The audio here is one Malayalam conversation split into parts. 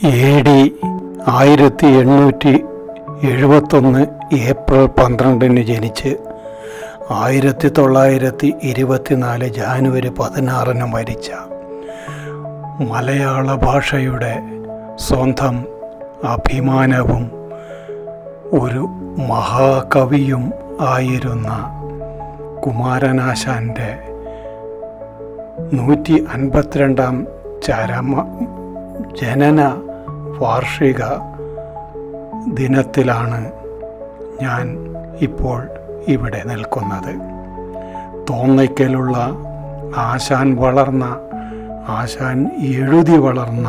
AD 1871 ഏപ്രിൽ 12 ജനിച്ച് 1924 ജാനുവരി 16 മരിച്ച മലയാള ഭാഷയുടെ സ്വന്തം അഭിമാനവും ഒരു മഹാകവിയും ആയിരുന്ന കുമാരനാശാൻ്റെ 152-ാം ജനന വാർഷിക ദിനത്തിലാണ് ഞാൻ ഇപ്പോൾ ഇവിടെ നിൽക്കുന്നത്. തോന്നയ്ക്കലുള്ള ആശാൻ എഴുതി വളർന്ന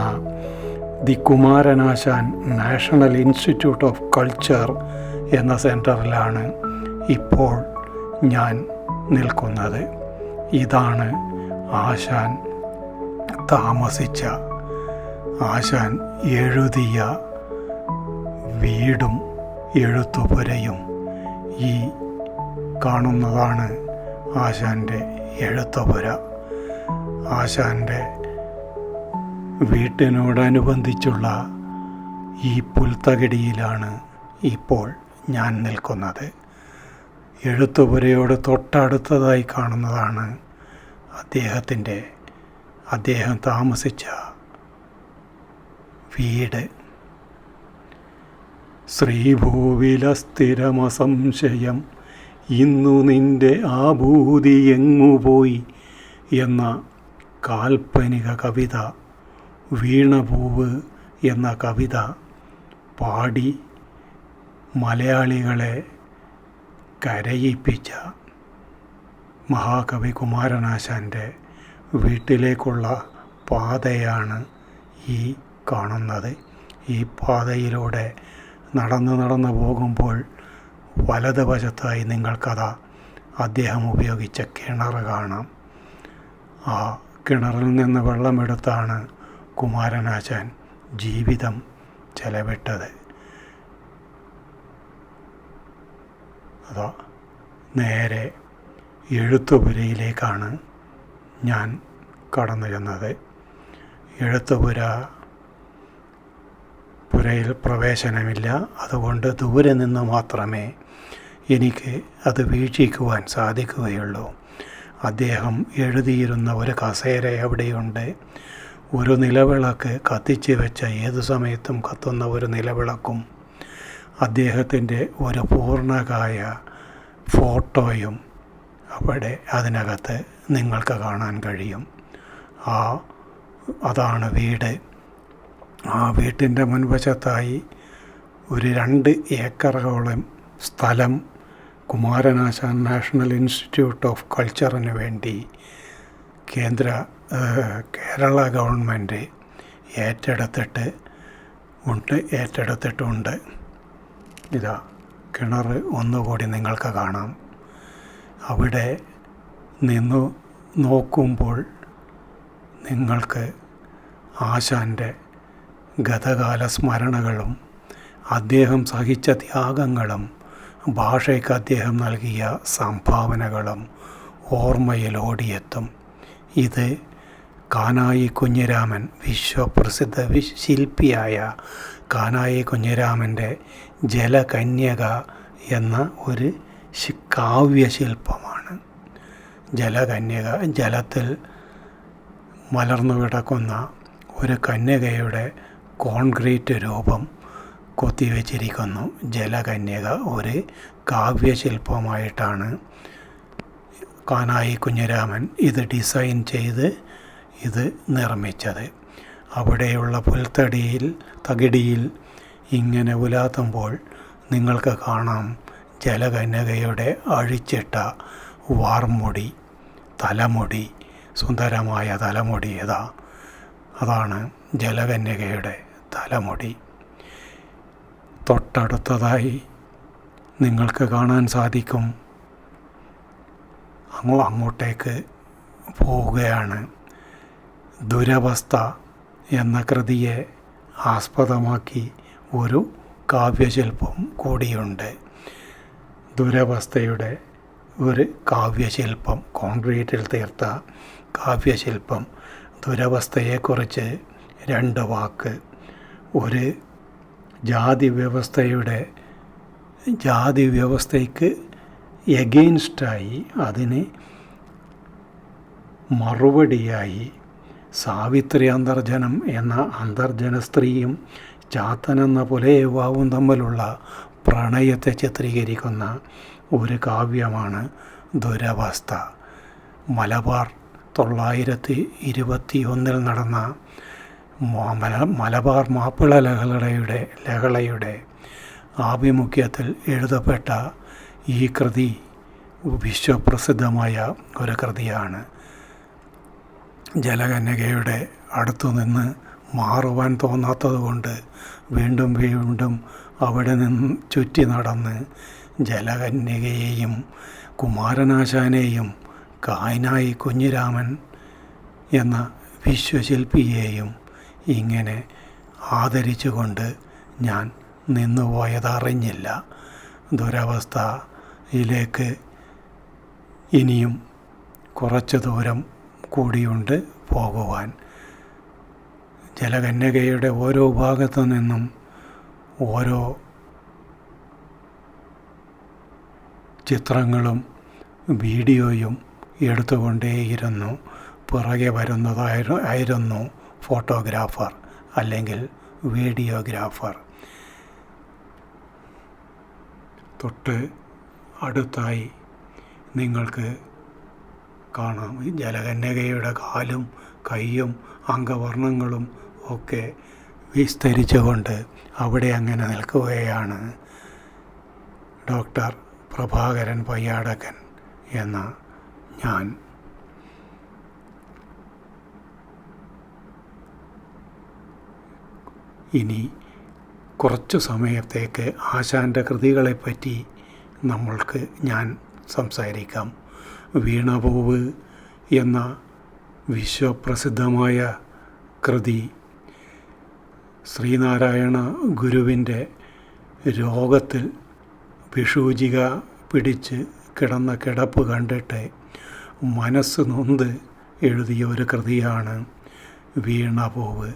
the Kumaranasan national institute of culture എന്ന സെൻറ്ററിലാണ് ഇപ്പോൾ ഞാൻ നിൽക്കുന്നത്. ഇതാണ് ആശാൻ താമസിച്ച, ആശാൻ എഴുതിയ വീടും എഴുത്തുപുരയും. ഈ കാണുന്നതാണ് ആശാൻ്റെ എഴുത്തുപുര. ആശാൻ്റെ വീട്ടിനോടനുബന്ധിച്ചുള്ള ഈ പുൽത്തകിടിയിലാണ് ഇപ്പോൾ ഞാൻ നിൽക്കുന്നത്. എഴുത്തുപുരയോട് തൊട്ടടുത്തതായി കാണുന്നതാണ് അദ്ദേഹം താമസിച്ച വീട്. ശ്രീഭൂവിലസ്ഥിരമസംശയം ഇന്നു നിന്റെ ആഭൂതി എങ്ങുപോയി എന്ന കാൽപ്പനിക കവിത, വീണപൂവ് എന്ന കവിത പാടി മലയാളികളെ കരയിപ്പിച്ച മഹാകവി കുമാരനാശാൻ്റെ വീട്ടിലേക്കുള്ള പാതയാണ് ഈ കാണുന്നത്. ഈ പാതയിലൂടെ നടന്ന് പോകുമ്പോൾ വലതുവശത്തായി നിങ്ങൾക്കതാ അദ്ദേഹം ഉപയോഗിച്ച കിണർ കാണാം. ആ കിണറിൽ നിന്ന് വെള്ളമെടുത്താണ് കുമാരനാശാൻ ജീവിതം ചെലവിട്ടത്. അതാ നേരെ എഴുത്തുപുരയിലേക്കാണ് ഞാൻ കടന്നു ചെന്നത്. പുരയിൽ പ്രവേശനമില്ല, അതുകൊണ്ട് ദൂരെ നിന്ന് മാത്രമേ എനിക്ക് അത് വീക്ഷിക്കുവാൻ സാധിക്കുകയുള്ളൂ. അദ്ദേഹം എഴുതിയിരുന്ന ഒരു കസേര എവിടെയുണ്ട്. ഒരു നിലവിളക്ക് കത്തിച്ച് വെച്ച, ഏതു സമയത്തും കത്തുന്ന ഒരു നിലവിളക്കും, അദ്ദേഹത്തിൻ്റെ ഒരു പൂർണ്ണകായ ഫോട്ടോയും അവിടെ അതിനകത്ത് നിങ്ങൾക്ക് കാണാൻ കഴിയും. അതാണ് വീട്. ആ വീട്ടിൻ്റെ മുൻവശത്തായി ഒരു 2 ഏക്കറോളം സ്ഥലം കുമാരനാശാൻ നാഷണൽ ഇൻസ്റ്റിറ്റ്യൂട്ട് ഓഫ് കൾച്ചറിന് വേണ്ടി കേരള ഗവൺമെൻറ് ഏറ്റെടുത്തിട്ടുണ്ട്. ഇതാ കിണർ ഒന്നുകൂടി നിങ്ങൾക്ക് കാണാം. അവിടെ നിന്നു നോക്കുമ്പോൾ നിങ്ങൾക്ക് ആശാൻ്റെ ഗതകാല സ്മരണകളും അദ്ദേഹം സഹിച്ച ത്യാഗങ്ങളും ഭാഷയ്ക്ക് അദ്ദേഹം നൽകിയ സംഭാവനകളും ഓർമ്മയിൽ ഓടിയെത്തും. ഇത് കാനായി കുഞ്ഞിരാമൻ, വിശ്വപ്രസിദ്ധ ശില്പിയായ കാനായി കുഞ്ഞിരാമൻ്റെ ജലകന്യക എന്ന ഒരു കാവ്യശില്പമാണ്. ജലകന്യക, ജലത്തിൽ മലർന്നു കിടക്കുന്ന ഒരു കന്യകയുടെ കോൺക്രീറ്റ് രൂപം കൊത്തിവെച്ചിരിക്കുന്നു. ജലകന്യക ഒരു കാവ്യശില്പമായിട്ടാണ് കാനായി കുഞ്ഞിരാമൻ ഇത് ഡിസൈൻ ചെയ്ത് ഇത് നിർമ്മിച്ചത്. അവിടെയുള്ള തകിടിയിൽ ഇങ്ങനെ ഉലാത്തുമ്പോൾ നിങ്ങൾക്ക് കാണാം ജലകന്യകയുടെ അഴിച്ചിട്ട വാർമുടി, തലമുടി, സുന്ദരമായ തലമുടി. അതാണ് ജലകന്യകയുടെ തലമുടി. തൊട്ടടുത്തതായി നിങ്ങൾക്ക് കാണാൻ സാധിക്കും, അങ്ങോട്ടേക്ക് പോവുകയാണ്. ദുരവസ്ഥ എന്ന കൃതിയെ ആസ്പദമാക്കി ഒരു കാവ്യശില്പം കൂടിയുണ്ട്. ദുരവസ്ഥയുടെ ഒരു കാവ്യശില്പം, കോൺക്രീറ്റിൽ തീർത്ത കാവ്യശില്പം. ദുരവസ്ഥയെക്കുറിച്ച് 2 വാക്ക്. ഒരു ജാതി വ്യവസ്ഥയ്ക്ക് എഗെയിൻസ്റ്റായി അതിന് മറുപടിയായി സാവിത്രി അന്തർജനം എന്ന അന്തർജന സ്ത്രീയും ചാത്തനെന്ന പുലയവാവും തമ്മിലുള്ള പ്രണയത്തെ ചിത്രീകരിക്കുന്ന ഒരു കാവ്യമാണ് ദുരവസ്ഥ. മലബാർ 921 നടന്ന മലബാർ മാപ്പിള ലഹളയുടെ ആഭിമുഖ്യത്തിൽ എഴുതപ്പെട്ട ഈ കൃതി വിശ്വപ്രസിദ്ധമായ ഒരു കൃതിയാണ്. ജലകന്യകയുടെ അടുത്തുനിന്ന് മാറുവാൻ തോന്നാത്തതുകൊണ്ട് വീണ്ടും വീണ്ടും അവിടെ നിന്ന് ചുറ്റി നടന്ന് ജലകന്യകയെയും കുമാരനാശാനെയും കായനായി കുഞ്ഞിരാമൻ എന്ന വിശ്വശില്പിയെയും ഇങ്ങനെ ആദരിച്ചുകൊണ്ട് ഞാൻ നിന്നുപോയതറിഞ്ഞില്ല. ദുരവസ്ഥയിലേക്ക് ഇനിയും കുറച്ച് ദൂരം കൂടിയുണ്ട് പോകുവാൻ. ജലകന്യകയുടെ ഓരോ ഭാഗത്തു നിന്നും ഓരോ ചിത്രങ്ങളും വീഡിയോയും എടുത്തുകൊണ്ടേയിരുന്നു. പിറകെ വരുന്നതായിരുന്നു ഫോട്ടോഗ്രാഫർ അല്ലെങ്കിൽ വീഡിയോഗ്രാഫർ. തൊട്ട് അടുത്തായി നിങ്ങൾക്ക് കാണാം ജലകന്യകയുടെ കാലും കൈയും അംഗവർണ്ണങ്ങളും ഒക്കെ വിസ്തരിച്ചുകൊണ്ട് അവിടെ അങ്ങനെ നിൽക്കുകയാണ് ഡോക്ടർ പ്രഭാകരൻ പയ്യാടകൻ എന്ന ഞാൻ. ഇനി കുറച്ചു സമയത്തേക്ക് ആശാൻ്റെ കൃതികളെപ്പറ്റി ഞാൻ സംസാരിക്കാം. വീണപൂവ് എന്ന വിശ്വപ്രസിദ്ധമായ കൃതി ശ്രീനാരായണ ഗുരുവിൻ്റെ രോഗത്തിൽ വിഷൂചിക പിടിച്ച് കിടന്ന കിടപ്പ് കണ്ടിട്ട് മനസ്സ് നൊന്ത് എഴുതിയ ഒരു കൃതിയാണ് വീണപൂവ്.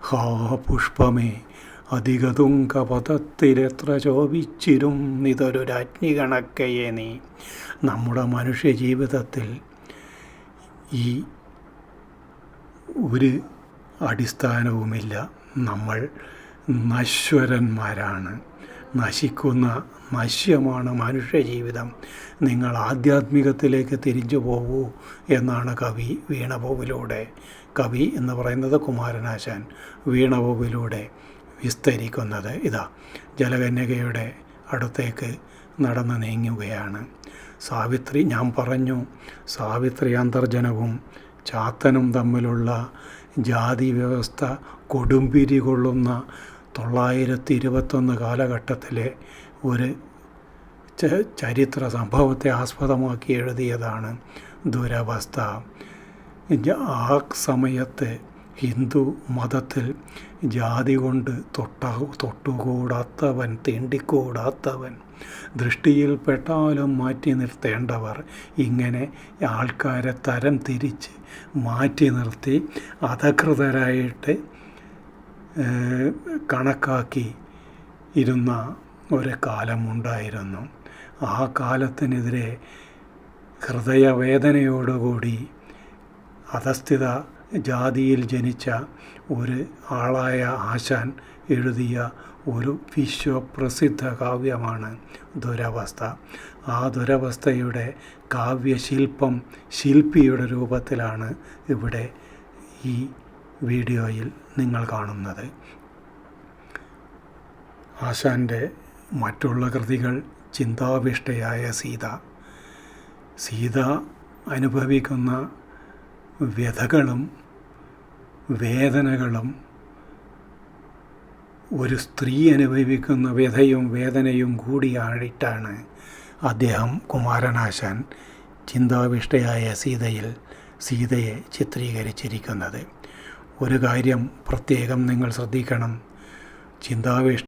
ഹാ പുഷ്പമേ അധികതുങ്കപഥത്തിലെത്ര ശോഭിച്ചിരും ഇതൊരു രാജ്ഞി കണക്കയെ നീ. നമ്മുടെ മനുഷ്യ ജീവിതത്തിൽ ഈ ഒരു അടിസ്ഥാനവുമില്ല. നമ്മൾ നശ്വരന്മാരാണ്, നശിക്കുന്ന നശ്യമാണ് മനുഷ്യ ജീവിതം. നിങ്ങൾ ആധ്യാത്മികത്തിലേക്ക് തിരിഞ്ഞു പോകൂ എന്നാണ് കവി വീണപൂവിലൂടെ, കവി എന്ന് പറയുന്നത് കുമാരനാശാൻ, വീണപൂവിലൂടെ വിസ്തരിക്കുന്നത്. ഇതാ ജലകന്യകയുടെ അടുത്തേക്ക് നടന്നു നീങ്ങുകയാണ്. ഞാൻ പറഞ്ഞു സാവിത്രി അന്തർജനവും ചാത്തനും തമ്മിലുള്ള ജാതി വ്യവസ്ഥ കൊടുമ്പിരി കൊള്ളുന്ന 921 കാലഘട്ടത്തിലെ ഒരു ചരിത്ര സംഭവത്തെ ആസ്പദമാക്കി എഴുതിയതാണ് ദുരവസ്ഥ. ആ സമയത്ത് ഹിന്ദു മതത്തിൽ ജാതി കൊണ്ട് തൊട്ടുകൂടാത്തവൻ, തീണ്ടിക്കൂടാത്തവൻ, ദൃഷ്ടിയിൽപ്പെട്ടാലും മാറ്റി നിർത്തേണ്ടവർ, ഇങ്ങനെ ആൾക്കാരെ തരം തിരിച്ച് മാറ്റി നിർത്തി അധകൃതരായിട്ട് കണക്കാക്കി ഇരുന്ന ഒരു കാലമുണ്ടായിരുന്നു. ആ കാലത്തിനെതിരെ ഹൃദയവേദനയോടുകൂടി അധസ്ഥിത ജാതിയിൽ ജനിച്ച ഒരു ആളായ ആശാൻ എഴുതിയ ഒരു വിശ്വപ്രസിദ്ധ കാവ്യമാണ് ദുരവസ്ഥ. ആ ദുരവസ്ഥയുടെ കാവ്യശില്പം ശില്പിയുടെ രൂപത്തിലാണ് ഇവിടെ ഈ വീഡിയോയിൽ നിങ്ങൾ കാണുന്നത്. ആശാൻ്റെ മറ്റുള്ള കൃതികൾ ചിന്താവിഷ്ടയായ സീത അനുഭവിക്കുന്ന വ്യഥകളും വേദനകളും ഒരു സ്ത്രീ അനുഭവിക്കുന്ന വ്യഥയും വേദനയും കൂടിയായിട്ടാണ് അദ്ദേഹം കുമാരനാശാൻ ചിന്താവിഷ്ടയായ സീതയെ ചിത്രീകരിച്ചിരിക്കുന്നത്. ഒരു കാര്യം പ്രത്യേകം നിങ്ങൾ ശ്രദ്ധിക്കണം. ചിന്താവിഷ്ട